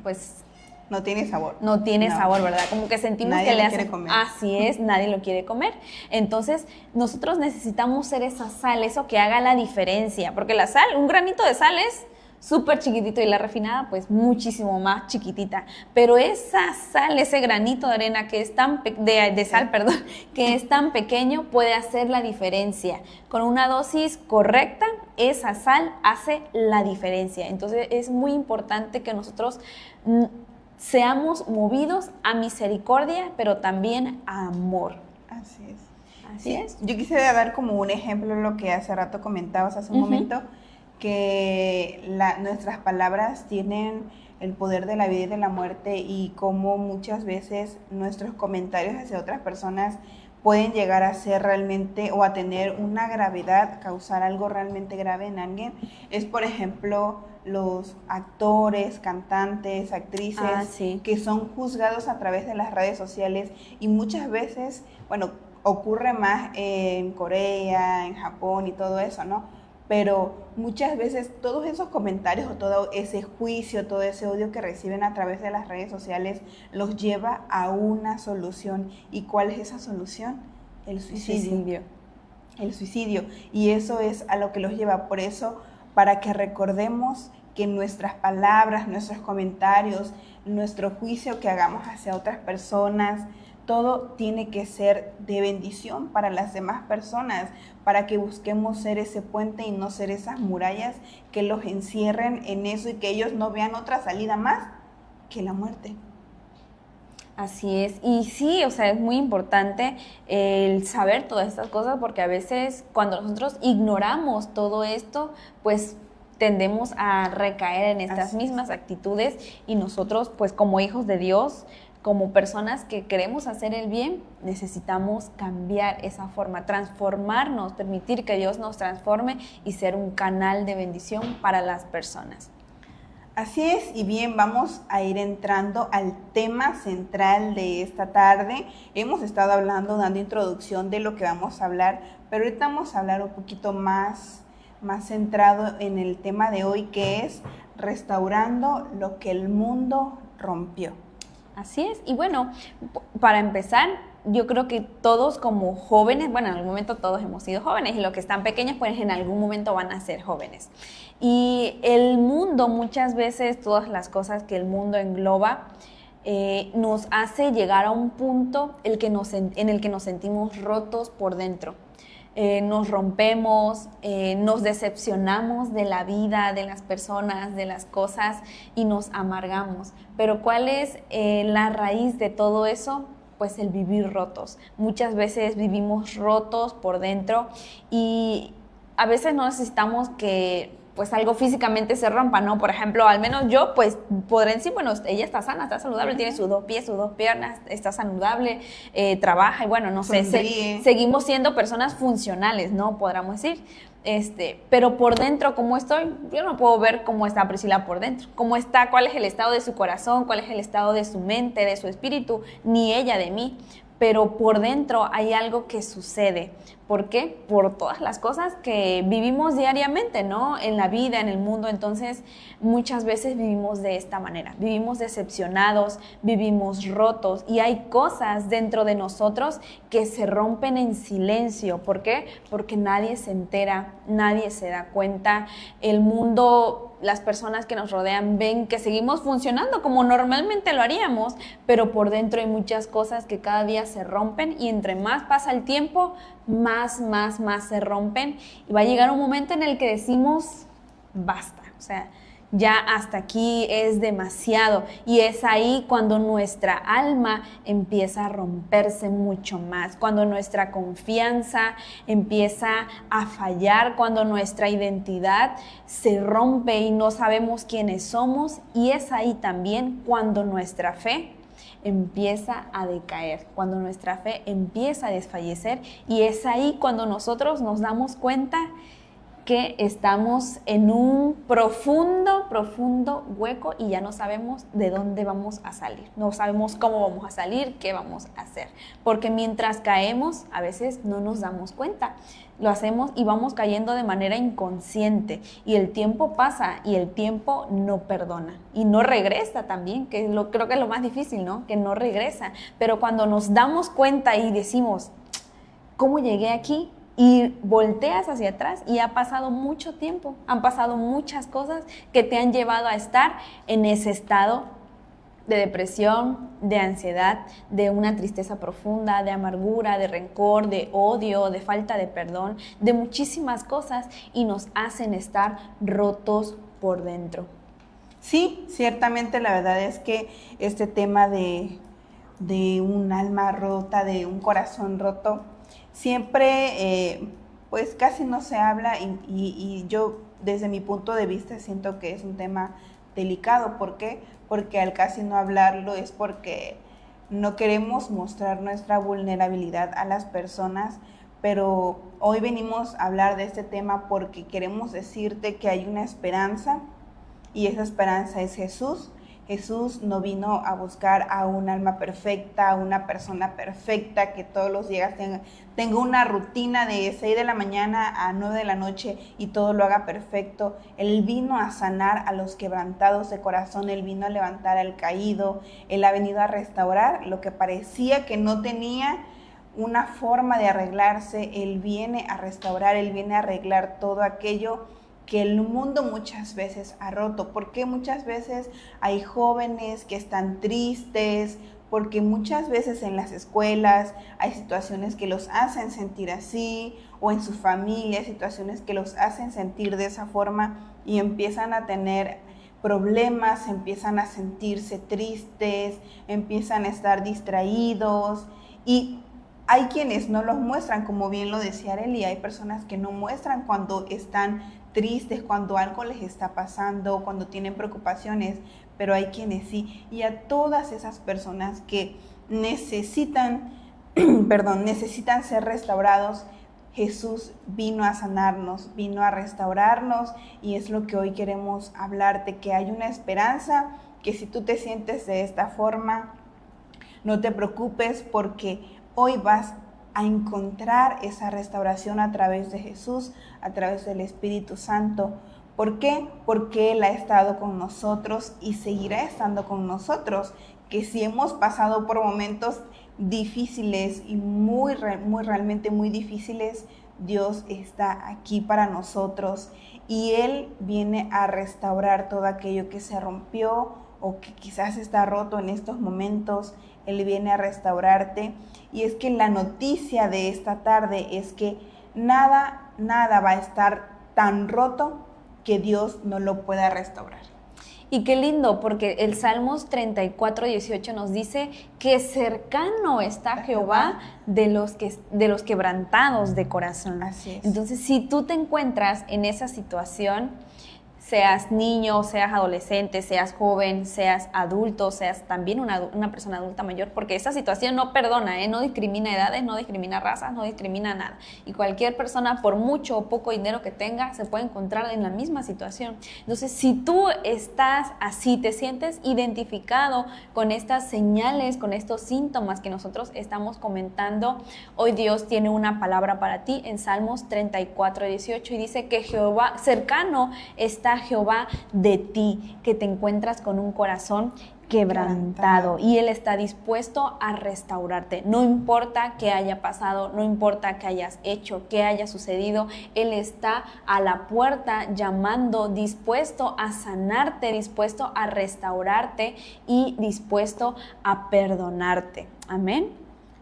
pues no tiene sabor. No tiene sabor, ¿verdad? Como que sentimos nadie que le quiere hacen... comer. Así es, nadie lo quiere comer. Entonces, nosotros necesitamos ser esa sal, eso que haga la diferencia. Porque la sal, un granito de sal es súper chiquitito y la refinada, pues muchísimo más chiquitita. Pero esa sal, ese granito de arena que es tan de sal, perdón, que es tan pequeño, puede hacer la diferencia. Con una dosis correcta, esa sal hace la diferencia. Entonces, es muy importante que nosotros seamos movidos a misericordia, pero también a amor. Así es. Así es. Yo quisiera dar como un ejemplo de lo que hace rato comentabas hace un momento, que nuestras palabras tienen el poder de la vida y de la muerte, y cómo muchas veces nuestros comentarios hacia otras personas pueden llegar a ser realmente o a tener una gravedad, causar algo realmente grave en alguien. Es, por ejemplo, los actores, cantantes, actrices que son juzgados a través de las redes sociales, y muchas veces, bueno, ocurre más en Corea, en Japón y todo eso, ¿no? Pero muchas veces todos esos comentarios o todo ese juicio, todo ese odio que reciben a través de las redes sociales los lleva a una solución. ¿Y cuál es esa solución? El suicidio. El suicidio. Y eso es a lo que los lleva. Por eso, para que recordemos que nuestras palabras, nuestros comentarios, nuestro juicio que hagamos hacia otras personas, todo tiene que ser de bendición para las demás personas, para que busquemos ser ese puente y no ser esas murallas que los encierren en eso y que ellos no vean otra salida más que la muerte. Así es, y sí, o sea, es muy importante el saber todas estas cosas, porque a veces cuando nosotros ignoramos todo esto, pues tendemos a recaer en estas mismas actitudes, y nosotros, pues como hijos de Dios, como personas que queremos hacer el bien, necesitamos cambiar esa forma, transformarnos, permitir que Dios nos transforme y ser un canal de bendición para las personas. Así es, y bien, vamos a ir entrando al tema central de esta tarde. Hemos estado hablando, dando introducción de lo que vamos a hablar, pero ahorita vamos a hablar un poquito más centrado en el tema de hoy, que es restaurando lo que el mundo rompió. Así es, y bueno, para empezar, yo creo que todos como jóvenes, bueno, en algún momento todos hemos sido jóvenes, y los que están pequeños pues en algún momento van a ser jóvenes. Y el mundo, muchas veces, todas las cosas que el mundo engloba, nos hace llegar a un punto en el que nos sentimos rotos por dentro. Nos rompemos, nos decepcionamos de la vida, de las personas, de las cosas, y nos amargamos. Pero ¿cuál es la raíz de todo eso? Pues el vivir rotos. Muchas veces vivimos rotos por dentro, y a veces no necesitamos que pues algo físicamente se rompa, ¿no? Por ejemplo, al menos yo, pues, podré decir, bueno, ella está sana, está saludable, tiene sus 2 pies, sus 2 piernas, está saludable, trabaja, y bueno, no sé, seguimos siendo personas funcionales, ¿no? Podríamos decir. Pero por dentro, ¿cómo estoy? Yo no puedo ver cómo está Priscila por dentro. ¿Cómo está? ¿Cuál es el estado de su corazón? ¿Cuál es el estado de su mente, de su espíritu? Ni ella de mí. Pero por dentro hay algo que sucede. ¿Por qué? Por todas las cosas que vivimos diariamente, ¿no? En la vida, en el mundo. Entonces, muchas veces vivimos de esta manera. Vivimos decepcionados, vivimos rotos, y hay cosas dentro de nosotros que se rompen en silencio. ¿Por qué? Porque nadie se entera, nadie se da cuenta. El mundo, las personas que nos rodean ven que seguimos funcionando como normalmente lo haríamos, pero por dentro hay muchas cosas que cada día se rompen, y entre más pasa el tiempo, más se rompen, y va a llegar un momento en el que decimos basta, o sea, ya hasta aquí es demasiado, y es ahí cuando nuestra alma empieza a romperse mucho más, cuando nuestra confianza empieza a fallar, cuando nuestra identidad se rompe y no sabemos quiénes somos, y es ahí también cuando nuestra fe empieza a decaer, cuando nuestra fe empieza a desfallecer, y es ahí cuando nosotros nos damos cuenta que estamos en un profundo hueco y ya no sabemos de dónde vamos a salir, no sabemos cómo vamos a salir, qué vamos a hacer, porque mientras caemos a veces no nos damos cuenta, lo hacemos y vamos cayendo de manera inconsciente, y el tiempo pasa y el tiempo no perdona y no regresa también, que creo que es lo más difícil, ¿no? Que no regresa, pero cuando nos damos cuenta y decimos, ¿cómo llegué aquí? Y volteas hacia atrás y ha pasado mucho tiempo, han pasado muchas cosas que te han llevado a estar en ese estado de depresión, de ansiedad, de una tristeza profunda, de amargura, de rencor, de odio, de falta de perdón, de muchísimas cosas, y nos hacen estar rotos por dentro. Sí, ciertamente la verdad es que este tema de un alma rota, de un corazón roto, siempre pues casi no se habla, y yo desde mi punto de vista siento que es un tema delicado. ¿Por qué? Porque al casi no hablarlo es porque no queremos mostrar nuestra vulnerabilidad a las personas, pero hoy venimos a hablar de este tema porque queremos decirte que hay una esperanza, y esa esperanza es Jesús. Jesús no vino a buscar a un alma perfecta, a una persona perfecta que todos los días tenga una rutina de 6 de la mañana a 9 de la noche y todo lo haga perfecto. Él vino a sanar a los quebrantados de corazón, Él vino a levantar al caído, Él ha venido a restaurar lo que parecía que no tenía una forma de arreglarse. Él viene a restaurar, Él viene a arreglar todo aquello que el mundo muchas veces ha roto. Porque muchas veces hay jóvenes que están tristes, porque muchas veces en las escuelas hay situaciones que los hacen sentir así, o en su familia situaciones que los hacen sentir de esa forma, y empiezan a tener problemas, empiezan a sentirse tristes, empiezan a estar distraídos, y hay quienes no los muestran, como bien lo decía Arely, hay personas que no muestran cuando están tristes, cuando algo les está pasando, cuando tienen preocupaciones, pero hay quienes sí. Y a todas esas personas que necesitan, necesitan ser restaurados, Jesús vino a sanarnos, vino a restaurarnos, y es lo que hoy queremos hablarte, que hay una esperanza, que si tú te sientes de esta forma, no te preocupes, porque hoy vas a encontrar esa restauración a través de Jesús, a través del Espíritu Santo. ¿Por qué? Porque Él ha estado con nosotros y seguirá estando con nosotros. Que si hemos pasado por momentos difíciles y realmente muy difíciles, Dios está aquí para nosotros, y Él viene a restaurar todo aquello que se rompió o que quizás está roto en estos momentos. Él viene a restaurarte. Y es que la noticia de esta tarde es que nada va a estar tan roto que Dios no lo pueda restaurar. Y qué lindo, porque el Salmos 34:18 nos dice que cercano está Jehová de los quebrantados de corazón. Así es. Entonces, si tú te encuentras en esa situación, seas niño, seas adolescente, seas joven, seas adulto, seas también una persona adulta mayor, porque esa situación no perdona, no discrimina edades, no discrimina razas, no discrimina nada. Y cualquier persona, por mucho o poco dinero que tenga, se puede encontrar en la misma situación. Entonces, si tú estás así, te sientes identificado con estas señales, con estos síntomas que nosotros estamos comentando, hoy Dios tiene una palabra para ti en Salmos 34:18, y dice que Jehová, cercano está Jehová de ti, que te encuentras con un corazón quebrantado, y Él está dispuesto a restaurarte. No importa qué haya pasado, no importa qué hayas hecho, qué haya sucedido, Él está a la puerta llamando, dispuesto a sanarte, dispuesto a restaurarte y dispuesto a perdonarte. Amén.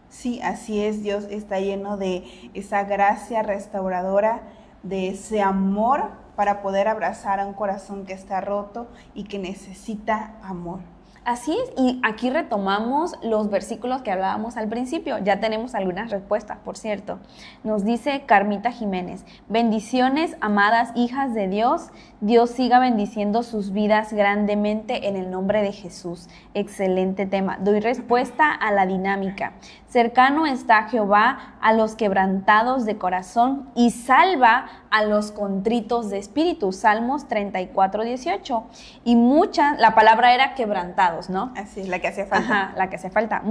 Sí, así es. Dios está lleno de esa gracia restauradora, de ese amor para poder abrazar a un corazón que está roto y que necesita amor. Así es, y aquí retomamos los versículos que hablábamos al principio. Ya tenemos algunas respuestas, por cierto. Nos dice Carmita Jiménez: bendiciones, amadas hijas de Dios. Dios siga bendiciendo sus vidas grandemente en el nombre de Jesús. Excelente tema. Doy respuesta a la dinámica. Cercano está Jehová a los quebrantados de corazón y salva a los contritos de espíritu. Salmos 34:18. Y la palabra era quebrantados, ¿no? Así es, la que hacía falta. Ajá, la que hace falta.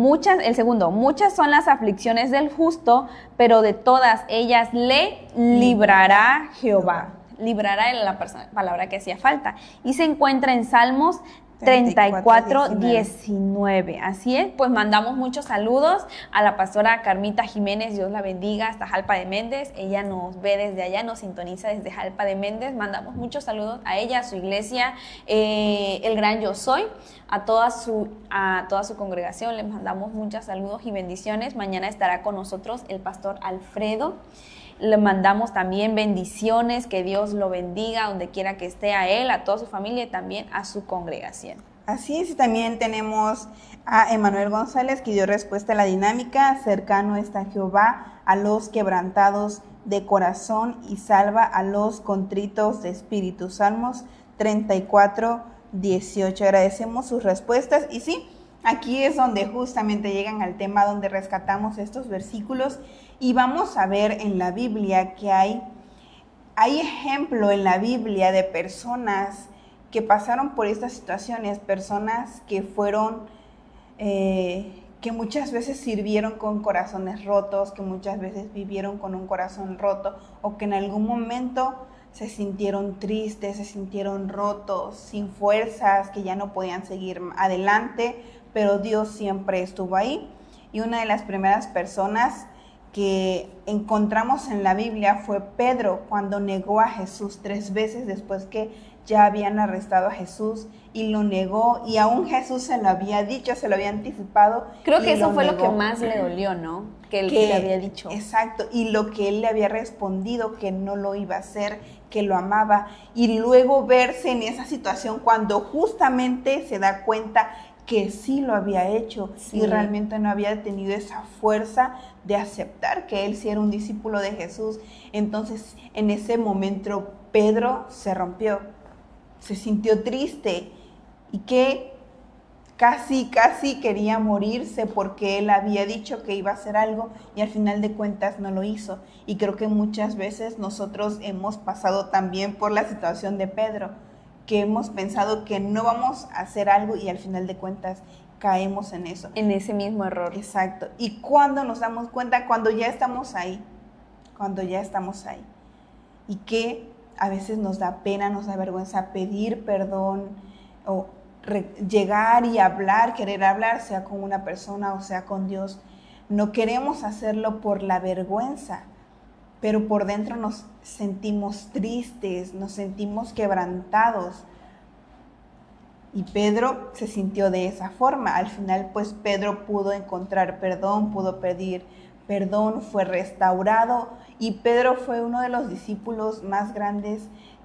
El segundo, muchas son las aflicciones del justo, pero de todas ellas le librará Jehová. Librará era la palabra que hacía falta. Y se encuentra en Salmos 34:19. Así es, pues mandamos muchos saludos a la pastora Carmita Jiménez, Dios la bendiga, hasta Jalpa de Méndez. Ella nos ve desde allá, nos sintoniza desde Jalpa de Méndez. Mandamos muchos saludos a ella, a su iglesia, El Gran Yo Soy, a toda su congregación. Les mandamos muchos saludos y bendiciones. Mañana estará con nosotros el pastor Alfredo. Le mandamos también bendiciones, que Dios lo bendiga donde quiera que esté, a él, a toda su familia y también a su congregación. Así es, y también tenemos a Emanuel González, que dio respuesta a la dinámica. Cercano está Jehová a los quebrantados de corazón y salva a los contritos de espíritu. Salmos 34:18. Agradecemos sus respuestas y sí, aquí es donde justamente llegan al tema donde rescatamos estos versículos y vamos a ver en la Biblia que hay ejemplo en la Biblia de personas que pasaron por estas situaciones, personas que fueron, que muchas veces sirvieron con corazones rotos, que muchas veces vivieron con un corazón roto o que en algún momento se sintieron tristes, se sintieron rotos, sin fuerzas, que ya no podían seguir adelante, pero Dios siempre estuvo ahí. Y una de las primeras personas que encontramos en la Biblia fue Pedro, cuando negó a Jesús 3 veces después que ya habían arrestado a Jesús y lo negó, y aún Jesús se lo había dicho, se lo había anticipado. Creo que eso fue lo que más le dolió, ¿no? Que él le había dicho. Exacto, y lo que él le había respondido, que no lo iba a hacer, que lo amaba, y luego verse en esa situación cuando justamente se da cuenta que sí lo había hecho, sí, y realmente no había tenido esa fuerza de aceptar que él sí era un discípulo de Jesús. Entonces, en ese momento, Pedro se rompió, se sintió triste y que casi quería morirse porque él había dicho que iba a hacer algo y al final de cuentas no lo hizo. Y creo que muchas veces nosotros hemos pasado también por la situación de Pedro, que hemos pensado que no vamos a hacer algo y al final de cuentas caemos en eso. En ese mismo error. Exacto. Y cuando nos damos cuenta, cuando ya estamos ahí, y que a veces nos da pena, nos da vergüenza pedir perdón o llegar y hablar, querer hablar, sea con una persona o sea con Dios. No queremos hacerlo por la vergüenza, pero por dentro nos sentimos tristes, nos sentimos quebrantados. Y Pedro se sintió de esa forma. Al final, pues Pedro pudo encontrar perdón, pudo pedir perdón, fue restaurado. Y Pedro fue uno de los discípulos más grandes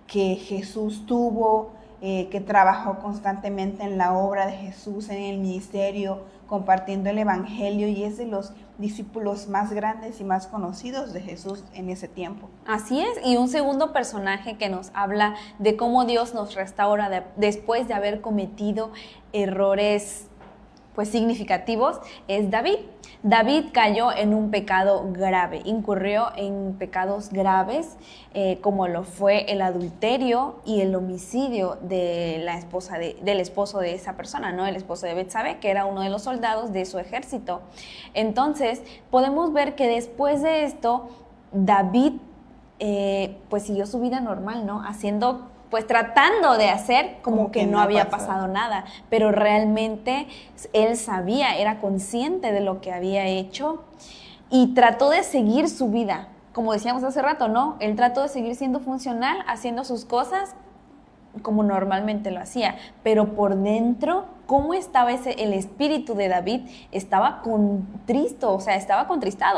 que Jesús tuvo, que trabajó constantemente en la obra de Jesús, en el ministerio, compartiendo el evangelio, y es de los discípulos más grandes y más conocidos de Jesús en ese tiempo. Así es, y un segundo personaje que nos habla de cómo Dios nos restaura después de haber cometido errores pues significativos es David. David cayó en un pecado grave, incurrió en pecados graves como lo fue el adulterio y el homicidio de del esposo de esa persona, ¿no? El esposo de Betsabé, que era uno de los soldados de su ejército. Entonces, podemos ver que después de esto, David pues siguió su vida normal, ¿no? Tratando de hacer como que no había pasado nada, pero realmente él sabía, era consciente de lo que había hecho y trató de seguir su vida, como decíamos hace rato, ¿no? Él trató de seguir siendo funcional, haciendo sus cosas como normalmente lo hacía, pero por dentro, ¿cómo estaba el espíritu de David? Estaba contristado,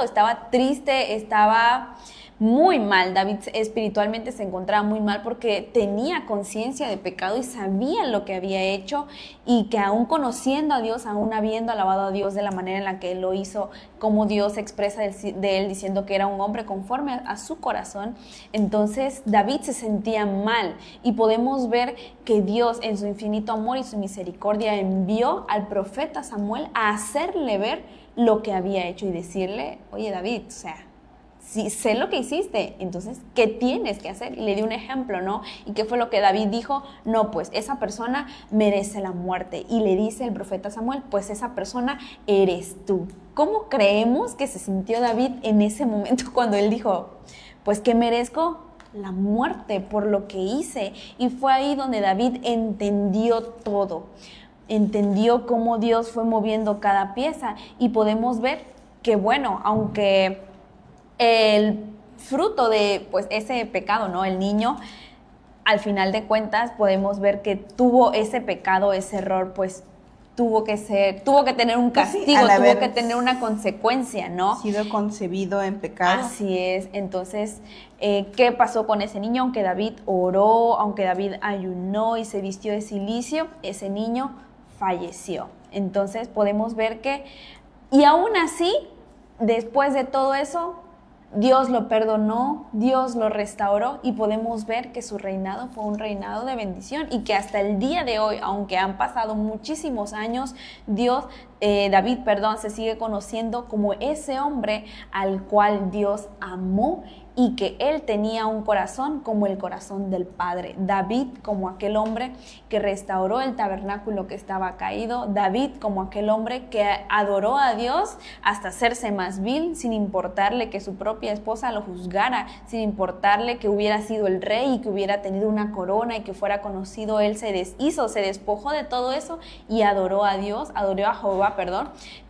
estaba triste, estaba muy mal. David espiritualmente se encontraba muy mal porque tenía conciencia de pecado y sabía lo que había hecho, y que aún conociendo a Dios, aún habiendo alabado a Dios de la manera en la que él lo hizo, como Dios se expresa de él diciendo que era un hombre conforme a su corazón, entonces David se sentía mal, y podemos ver que Dios en su infinito amor y su misericordia envió al profeta Samuel a hacerle ver lo que había hecho y decirle: oye, David, o sea, si sé lo que hiciste, entonces, ¿qué tienes que hacer? Y le dio un ejemplo, ¿no? ¿Y qué fue lo que David dijo? No, pues esa persona merece la muerte. Y le dice el profeta Samuel: pues esa persona eres tú. ¿Cómo creemos que se sintió David en ese momento cuando él dijo: pues que merezco la muerte por lo que hice? Y fue ahí donde David entendió todo. Entendió cómo Dios fue moviendo cada pieza, y podemos ver que, bueno, aunque el fruto de pues ese pecado, ¿no? El niño, al final de cuentas podemos ver que tuvo ese pecado, ese error, pues tuvo que tener un castigo, tuvo que tener una consecuencia, ¿no? Sido concebido en pecado. Así es. Entonces, ¿qué pasó con ese niño? Aunque David oró, aunque David ayunó y se vistió de cilicio, ese niño falleció. Entonces podemos ver que, y aún así, después de todo eso, Dios lo perdonó, Dios lo restauró, y podemos ver que su reinado fue un reinado de bendición, y que hasta el día de hoy, aunque han pasado muchísimos años, David, se sigue conociendo como ese hombre al cual Dios amó, y que él tenía un corazón como el corazón del Padre. David como aquel hombre que restauró el tabernáculo que estaba caído. David como aquel hombre que adoró a Dios hasta hacerse más vil, sin importarle que su propia esposa lo juzgara, sin importarle que hubiera sido el rey y que hubiera tenido una corona y que fuera conocido. Él se deshizo, se despojó de todo eso y adoró a Dios, adoró a Jehová,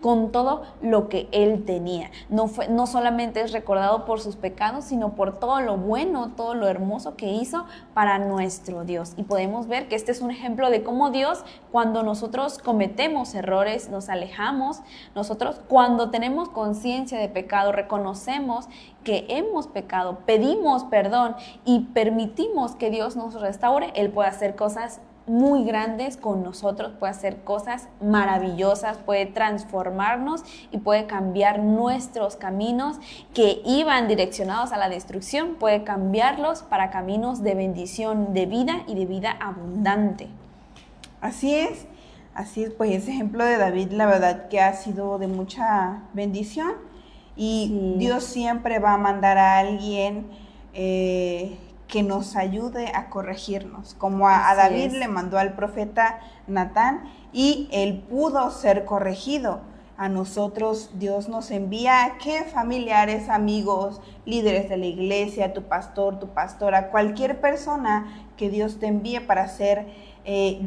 con todo lo que él tenía. No solamente es recordado por sus pecados, sino por todo lo bueno, todo lo hermoso que hizo para nuestro Dios. Y podemos ver que este es un ejemplo de cómo Dios, cuando nosotros cometemos errores, nos alejamos, nosotros cuando tenemos conciencia de pecado, reconocemos que hemos pecado, pedimos perdón y permitimos que Dios nos restaure, Él puede hacer cosas muy grandes con nosotros, puede hacer cosas maravillosas, puede transformarnos y puede cambiar nuestros caminos que iban direccionados a la destrucción, puede cambiarlos para caminos de bendición, de vida y de vida abundante. Así es, pues ese ejemplo de David, la verdad que ha sido de mucha bendición, y sí, Dios siempre va a mandar a alguien que nos ayude a corregirnos, como a David le mandó al profeta Natán, y él pudo ser corregido. A nosotros Dios nos envía ¿qué? Familiares, amigos, líderes de la iglesia, tu pastor, tu pastora, cualquier persona que Dios te envíe para ser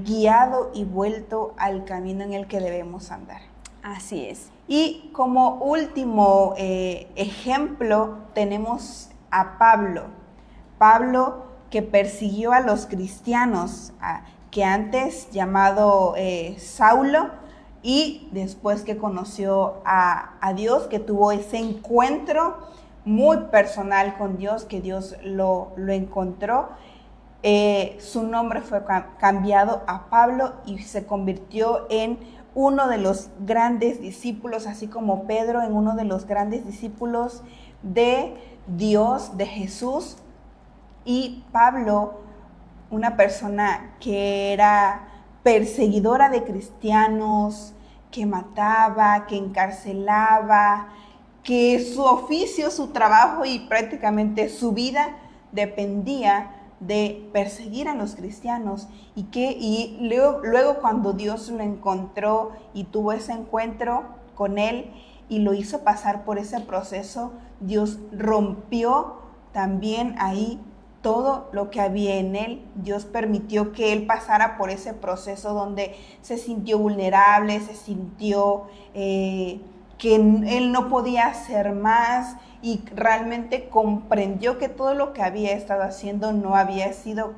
guiado y vuelto al camino en el que debemos andar. Así es. Y como último ejemplo tenemos a Pablo, que persiguió a los cristianos, que antes llamado Saulo, y después que conoció a Dios, que tuvo ese encuentro muy personal con Dios, que Dios lo encontró, su nombre fue cambiado a Pablo y se convirtió en uno de los grandes discípulos, así como Pedro, en uno de los grandes discípulos de Dios, de Jesús. Y Pablo, una persona que era perseguidora de cristianos, que mataba, que encarcelaba, que su oficio, su trabajo y prácticamente su vida dependía de perseguir a los cristianos, y luego cuando Dios lo encontró y tuvo ese encuentro con él y lo hizo pasar por ese proceso, Dios rompió también ahí todo lo que había en él. Dios permitió que él pasara por ese proceso donde se sintió vulnerable, se sintió que él no podía hacer más, y realmente comprendió que todo lo que había estado haciendo no había sido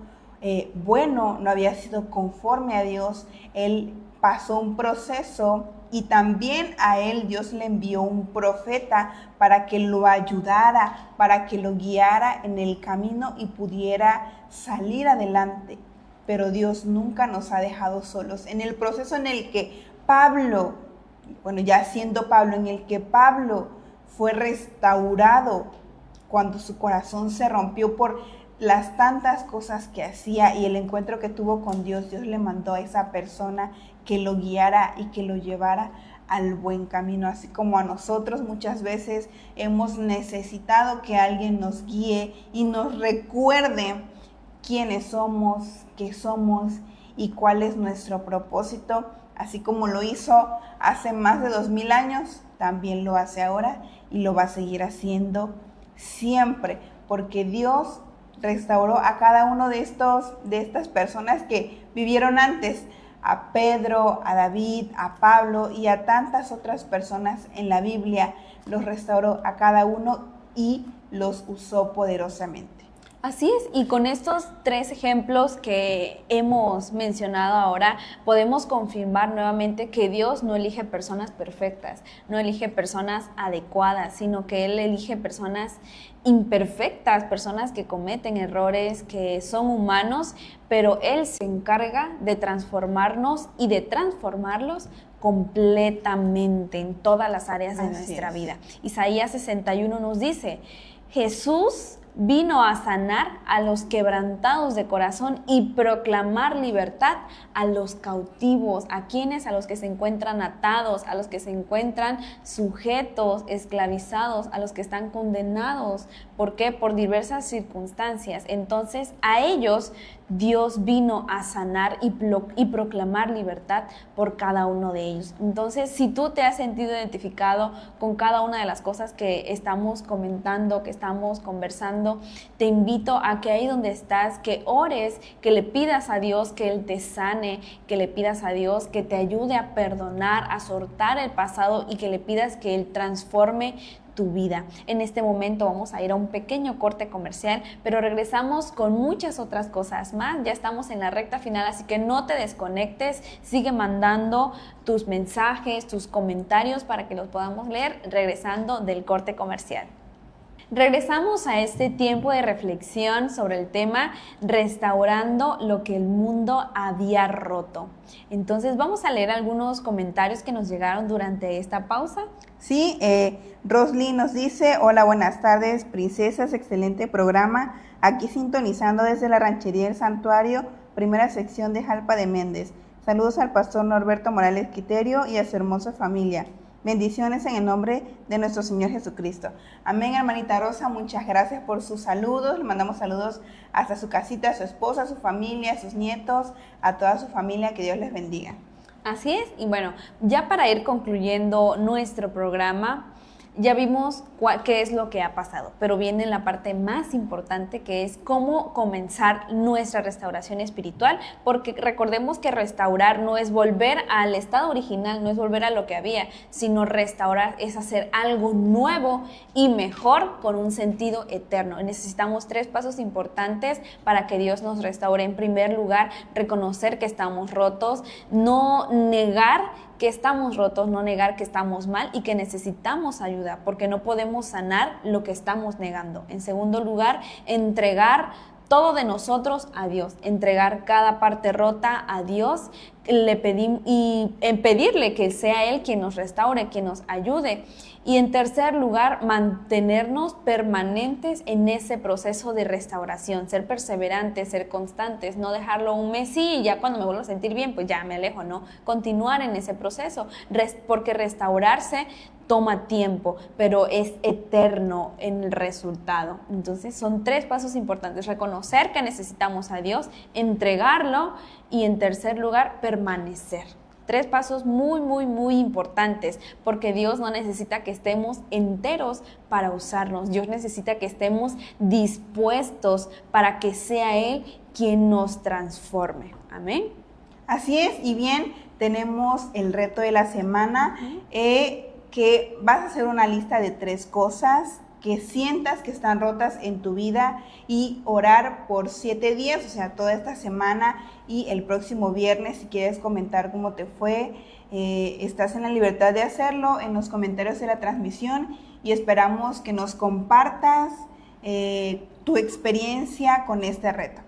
bueno, no había sido conforme a Dios. Él pasó un proceso y también a él Dios le envió un profeta para que lo ayudara, para que lo guiara en el camino y pudiera salir adelante. Pero Dios nunca nos ha dejado solos. En el proceso en el que Pablo, ya siendo Pablo, en el que Pablo fue restaurado cuando su corazón se rompió por las tantas cosas que hacía y el encuentro que tuvo con Dios, Dios le mandó a esa persona que lo guiara y que lo llevara al buen camino, así como a nosotros muchas veces hemos necesitado que alguien nos guíe y nos recuerde quiénes somos, qué somos y cuál es nuestro propósito, así como lo hizo hace más de 2000 años, también lo hace ahora y lo va a seguir haciendo siempre, porque Dios restauró a cada uno de estas personas que vivieron antes, a Pedro, a David, a Pablo y a tantas otras personas en la Biblia. Los restauró a cada uno y los usó poderosamente. Así es, y con estos 3 ejemplos que hemos mencionado ahora, podemos confirmar nuevamente que Dios no elige personas perfectas, no elige personas adecuadas, sino que Él elige personas imperfectas, personas que cometen errores, que son humanos, pero Él se encarga de transformarnos y de transformarlos completamente en todas las áreas de nuestra vida. Isaías 61 nos dice, Jesús vino a sanar a los quebrantados de corazón y proclamar libertad a los cautivos. ¿A quiénes? A los que se encuentran atados, a los que se encuentran sujetos, esclavizados, a los que están condenados. ¿Por qué? Por diversas circunstancias. Entonces, a ellos Dios vino a sanar y proclamar libertad por cada uno de ellos. Entonces, si tú te has sentido identificado con cada una de las cosas que estamos comentando, que estamos conversando, te invito a que ahí donde estás, que ores, que le pidas a Dios que Él te sane, que le pidas a Dios que te ayude a perdonar, a soltar el pasado y que le pidas que Él transforme tu vida. En este momento vamos a ir a un pequeño corte comercial, pero regresamos con muchas otras cosas más. Ya estamos en la recta final, así que no te desconectes, sigue mandando tus mensajes, tus comentarios para que los podamos leer regresando del corte comercial. Regresamos a este tiempo de reflexión sobre el tema restaurando lo que el mundo había roto. Entonces vamos a leer algunos comentarios que nos llegaron durante esta pausa. Sí, Rosly nos dice, hola, buenas tardes, princesas, excelente programa, aquí sintonizando desde la Ranchería del Santuario, primera sección de Jalpa de Méndez. Saludos al pastor Norberto Morales Quiterio y a su hermosa familia. Bendiciones en el nombre de nuestro Señor Jesucristo. Amén, hermanita Rosa, muchas gracias por sus saludos. Le mandamos saludos hasta su casita, a su esposa, a su familia, a sus nietos, a toda su familia, que Dios les bendiga. Así es, y bueno, ya para ir concluyendo nuestro programa, ya vimos qué es lo que ha pasado, pero viene la parte más importante, que es cómo comenzar nuestra restauración espiritual, porque recordemos que restaurar no es volver al estado original, no es volver a lo que había, sino restaurar es hacer algo nuevo y mejor con un sentido eterno. Necesitamos 3 pasos importantes para que Dios nos restaure. En primer lugar, reconocer que estamos rotos, no negar que estamos rotos, no negar que estamos mal y que necesitamos ayuda, porque no podemos sanar lo que estamos negando. En segundo lugar, entregar todo de nosotros a Dios, entregar cada parte rota a Dios, pedirle que sea Él quien nos restaure, quien nos ayude. Y en tercer lugar, mantenernos permanentes en ese proceso de restauración, ser perseverantes, ser constantes, no dejarlo un mes, sí, y ya cuando me vuelvo a sentir bien, pues ya me alejo, no, continuar en ese proceso, porque restaurarse toma tiempo, pero es eterno en el resultado. Entonces son 3 pasos importantes: reconocer que necesitamos a Dios, entregarlo y en tercer lugar, permanecer. 3 pasos muy, muy, muy importantes, porque Dios no necesita que estemos enteros para usarnos. Dios necesita que estemos dispuestos para que sea Él quien nos transforme. Amén. Así es, y bien, tenemos el reto de la semana, que vas a hacer una lista de 3 cosas que sientas que están rotas en tu vida y orar por 7 días, o sea, toda esta semana y el próximo viernes, si quieres comentar cómo te fue, estás en la libertad de hacerlo en los comentarios de la transmisión y esperamos que nos compartas tu experiencia con este reto.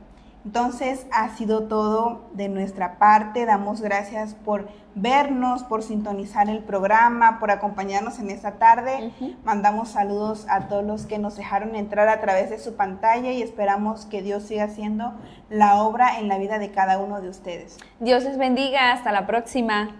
Entonces, ha sido todo de nuestra parte. Damos gracias por vernos, por sintonizar el programa, por acompañarnos en esta tarde. Mandamos saludos a todos los que nos dejaron entrar a través de su pantalla y esperamos que Dios siga haciendo la obra en la vida de cada uno de ustedes. Dios les bendiga. Hasta la próxima.